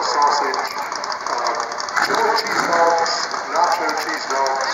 sausage, chili cheese dogs, nacho cheese dogs,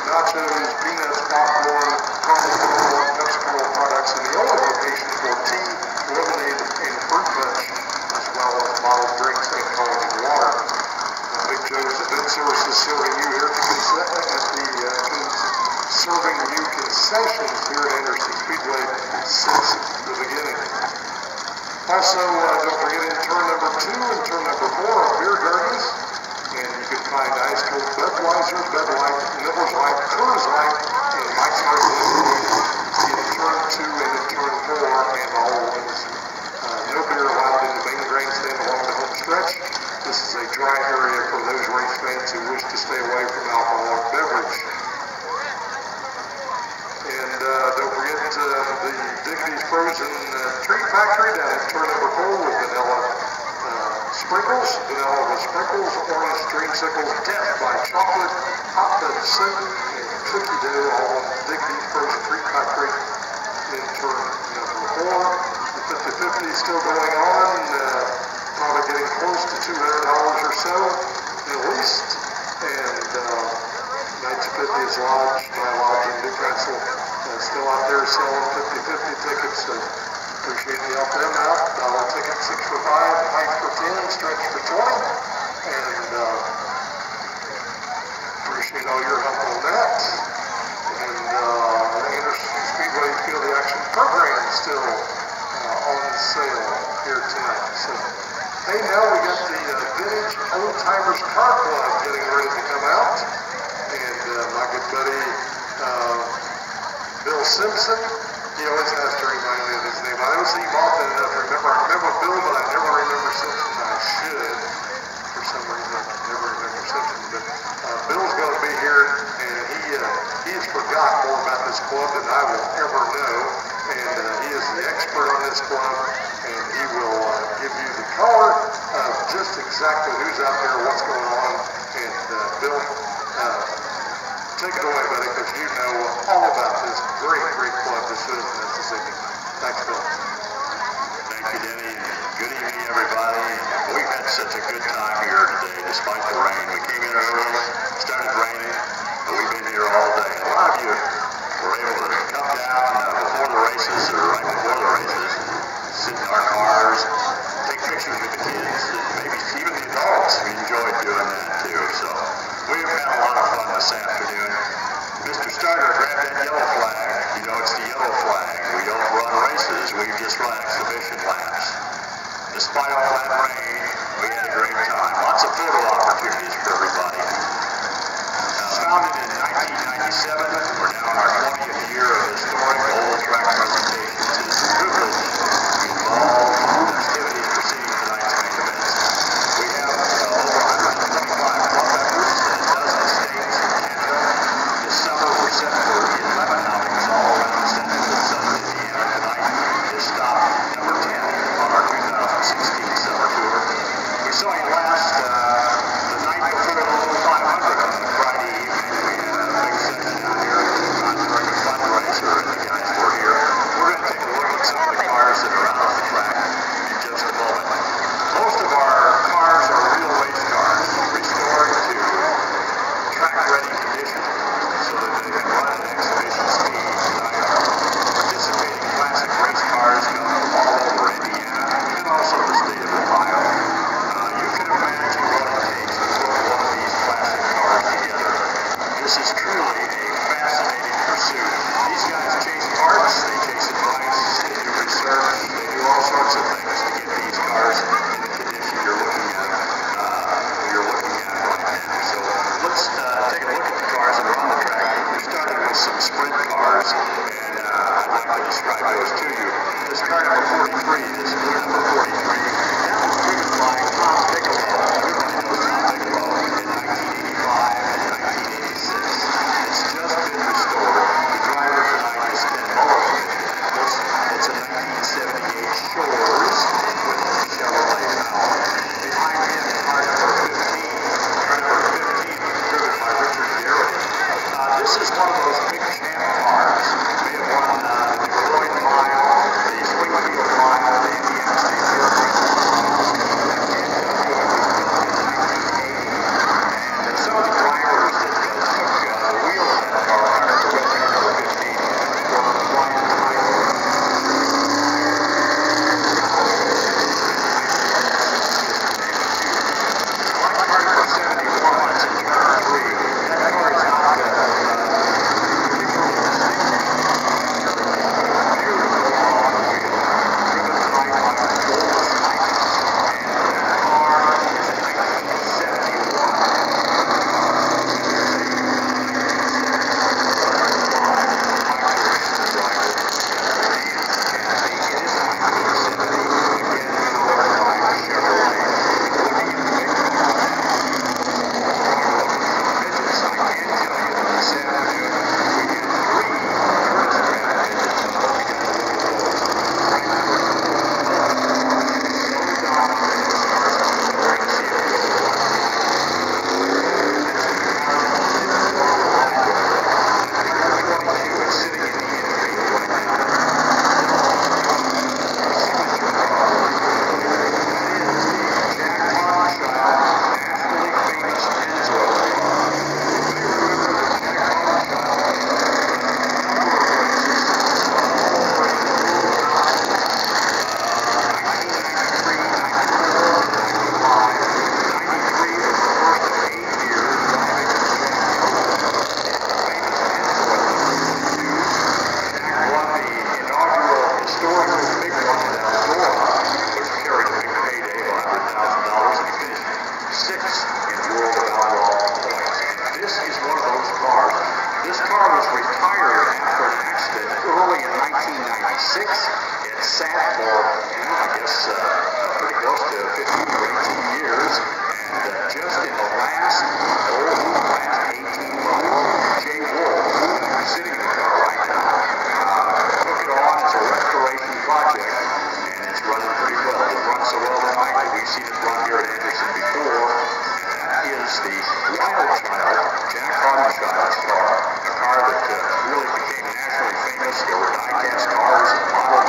nachos, peanuts, popcorn, caramel, Pepsi products, and the only location for tea, lemonade, and fruit punch, as well as bottled drinks and quality water. Big Joe's Event Services serving you here serving you concessions here at Anderson Speedway since the beginning. Also, don't forget in turn number 2 and turn number 4 are beer gardens, and you can find ice cold Budweiser, Bud Light, Miller's Light, Coors Light, and Mike's Hard Lemonade in turn 2 and in turn 4, and always no beer allowed in the main grandstand along the home stretch. This is a dry area for those race fans who wish to stay away from alcoholic beverage. And don't forget the Dickies Frozen Treat Factory down at turn number 4 with vanilla sprinkles, vanilla with sprinkles, orange dreamsicles, death by chocolate, hot fudge cinnamon, and cookie dough, all on Dickies Frozen Treat Factory in turn number 4. The 50-50 is still going on, probably getting close to $200 or so, at least. And Knights 50's Lodge, my lodge in Newcastle, still out there selling 50-50 tickets, so appreciate the help them out. Dollar ticket, 6 for 5, height for 10, stretch for 20, and appreciate all your help on that. And the Anderson Speedway Field Action Program is still on sale here tonight. So, hey, now we got the Vintage Old Timers Car Club getting ready to come out, and my good buddy Bill Simpson, he always has to remind me of his name. I don't see him often enough to remember. I remember Bill, but I never remember Simpson. I should. For some reason, I never remember Simpson. But Bill's going to be here, and he has forgotten more about this club than I will ever know. And he is the expert on this club, and he will give you the color of just exactly who's out there, what's going on. And Bill, take it away, buddy, because you know all about this great club that's in Mississippi. Thanks, Bill. Thank you, Denny. Good evening, everybody. We've had such a good time here today, despite the rain. We came in early, started raining, but we've been here all day. A lot of you were able to come down before the races, or right before the races, sit in our cars, take pictures with the kids, and maybe even the adults. We enjoyed doing that, too. So we've had a lot of fun this afternoon. Mr. Starter, grab that yellow flag. You know it's the yellow flag. We don't run races. We just run exhibition laps. Despite all that rain, we had a great time. Lots of photo opportunities for everybody. Founded in 1997, we're now in our 20th year of historic oval track presentations. It is a privilege to be involved in the festivities preceding tonight's main events. We have over 125 club members in a dozen states and Canada. This summer we're set for 11 outings all around Central and Southern Indiana. Tonight is stop number 10 on our 2016 summer tour. We saw you last the night before the Low 500 on Friday evening. We had a big session out here during a fundraiser, and the guys were here. We're going to take a look at some of the cars You've seen it run here at Anderson before, and that is the Wild Child, Jack Hardenchild's car, a car that really became nationally famous. There were die-cast cars and models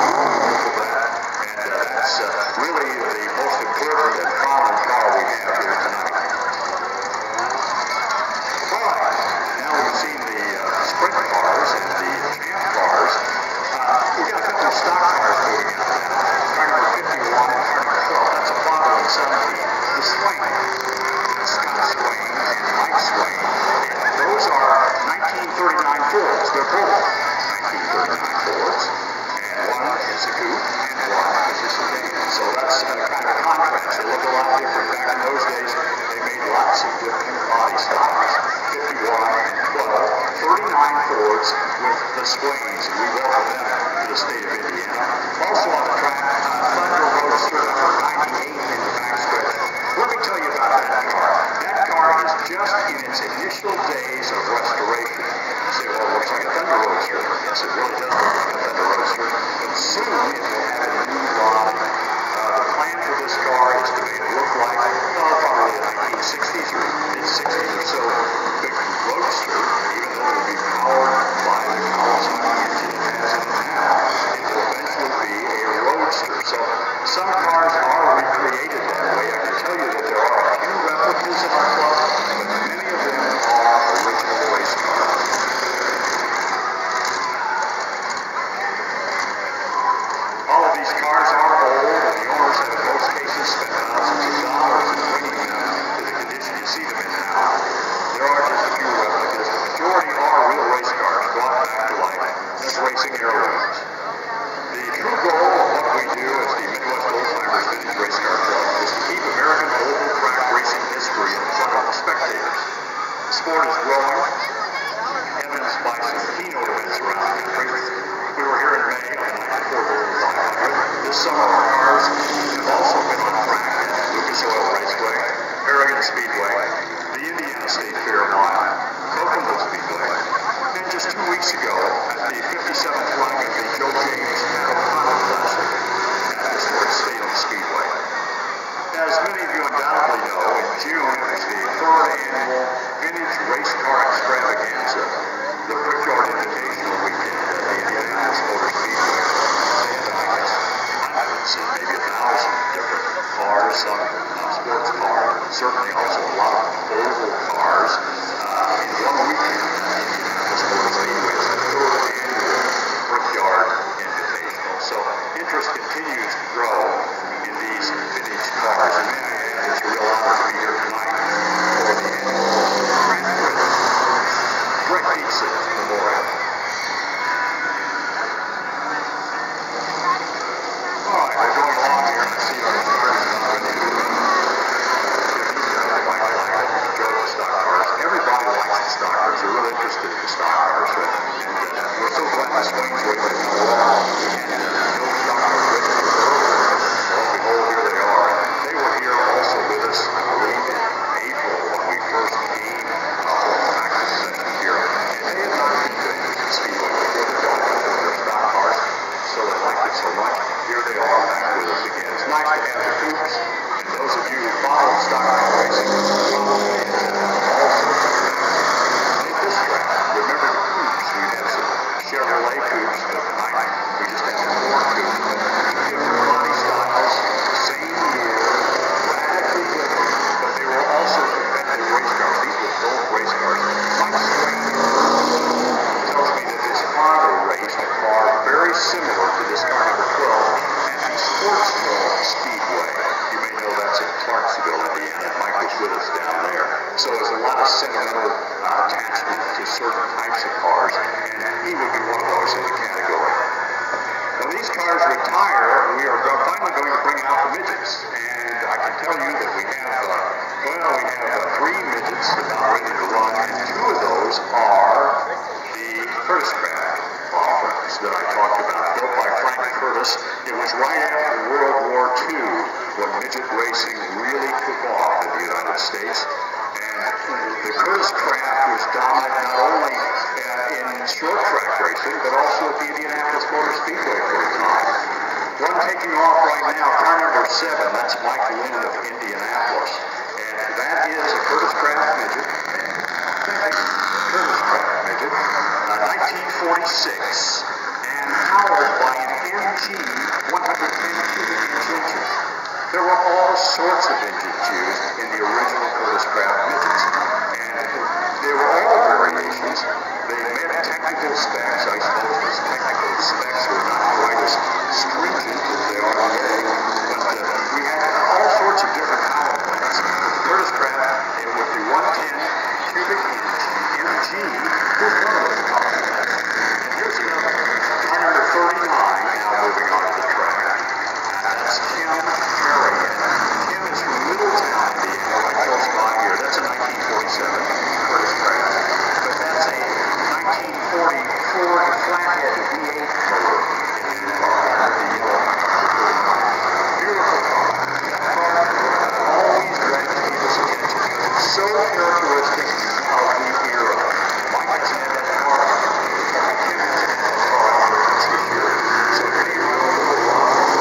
for that, and that's really the most important and prominent car we have here tonight. All right, now we've seen the sprint cars and the champ cars. We've got a couple of stock cars moving out now. Car number 51 and car number 12. That's Apollo and 17. The Swain, Scott Swain and Mike Swain. And those are 1939 Fords. They're both 1939 Fords. And one is a coupe and one is a sedan. So that's kind of a contrast. They look a lot different. Back in those days, they made lots of different body styles. 51 and 12. 39 Fords with the Swains, and we welcome them to the state of Indiana. Also on the track, Thunder Roadster number 98 in the backstretch. Let me tell you about that car. That car is just in its initial days of restoration. You say, well, it looks like a Thunder Roadster. Yes, it really does look like a Thunder Roadster, but soon it will have a new body. The plan for this car is to make it look like probably a 1960s or mid-60s or so big Roadster, even though it will be powered by the Kawasaki engine it has in it now. It will eventually be a Roadster. So some cars are recreated that way. I can tell you that there are a few replicas in our club, but many of them are original race cars. All of these cars are old, and the owners have in most cases spent thousands of dollars in bringing them to the condition you see them in now. There are just a few replicas. The majority are real race cars brought back to life as racing heirlooms. The true goal of what we do as the Midwest Old Timers Vintage Race Car Club is to keep American oval track racing history in front of the spectators. The sport is growing, evidenced by some keynote events around the country. We were here in May on the night before the 500. This summer, our cars have also been on track at Lucas Oil Raceway, Harrigan Speedway, the Indiana State Fair Mile, Kokomo Speedway, and just 2 weeks ago at the 57th running of the Joe James O'Connell Classic at Historic Stadium Speedway. As many of you undoubtedly know, in June is the third annual Vintage Race Car Extravaganza, the Brickyard Invitational Weekend at the Indianapolis Motor Speedway. And I guess hundreds and maybe 1,000 different cars, some sports cars, certainly also a lot of oval cars in one weekend at the Indianapolis Motor Speedway. It's the third annual Brickyard Invitational. So interest continues to grow in these vintage cars. And may I add, it's a real honor to be here tonight for the annual Grand Prix Greg Dietzig Memorial. All right, we're going along here, and I see our cars not ready to give these guys a bike like it and enjoy the stock cars. Everybody likes the stock cars. They're really interested in the stock cars. And we're so glad the Swains were able to come along and build stock cars ready for earlier. Well, behold, here they are. They were here also with us, I believe, in April when we first came back to the session here. And they had not been to Anderson Speedway before they brought out their stock cars, so they liked it so much. Here they are back with us again. It's nice to have the coupes, and those of you who follow stock car racing probably also at this track. Remember the coupes. We have some Chevrolet coupes, but tonight we just have some more coupes. Different body styles, same year, radically different, but they were also competitive race cars. These were both race cars. Mike Swain tells me that his father raced a car very similar to this car number 12 at the Sportsville Speedway. You may know that's in Clarksville, Indiana. Mike was with us down there. So there's a lot of sentimental attachment to certain types of cars, and he would be one of those in the category. When these cars retire, we are finally going to bring out the midgets, and I can tell you that we have 3 midgets that are ready to run, and 2 of those are the Curtis Craft offerings that I talked about, built by Frank Curtis. It was right after World War II when midget racing really took off in the United States. And the Curtis Craft was dominant not only in short track racing, but also at the Indianapolis Motor Speedway for a time. One taking off right now, car number 7, that's Mike Lynn of Indianapolis. And that is a Curtis Craft midget. Curtis Craft midget, 1946, and powered by an MG 110 cubic inch engine. There were all sorts of engines used in the original Curtis Craft midgets, and they were all variations. They met technical specs. I suppose those technical specs were not quite as stringent as they are today, but we had all sorts of different power plants. With the Curtis Craft, it would be 110 cubic inch MG was one of those power plants. And here's another, car number 39, now moving on to the track. That's Kim Perry. Kim is from Middletown, Indiana, right close by here. That's a 1947 Curtis Craft. But that's a 1940 Ford flathead V8 motor in the car, the yellow. Beautiful car. That car always gravitated his attention because it's so characteristic of the era. Mike hasn't had that car. Kim hasn't had that car this year. So they run a little while.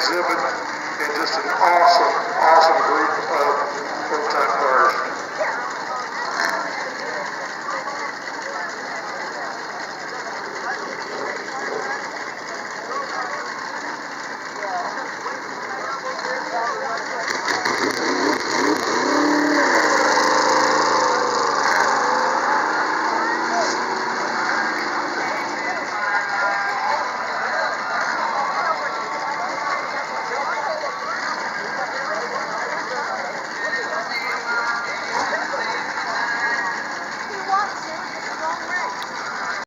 exhibit and just an awesome group of full-time cars.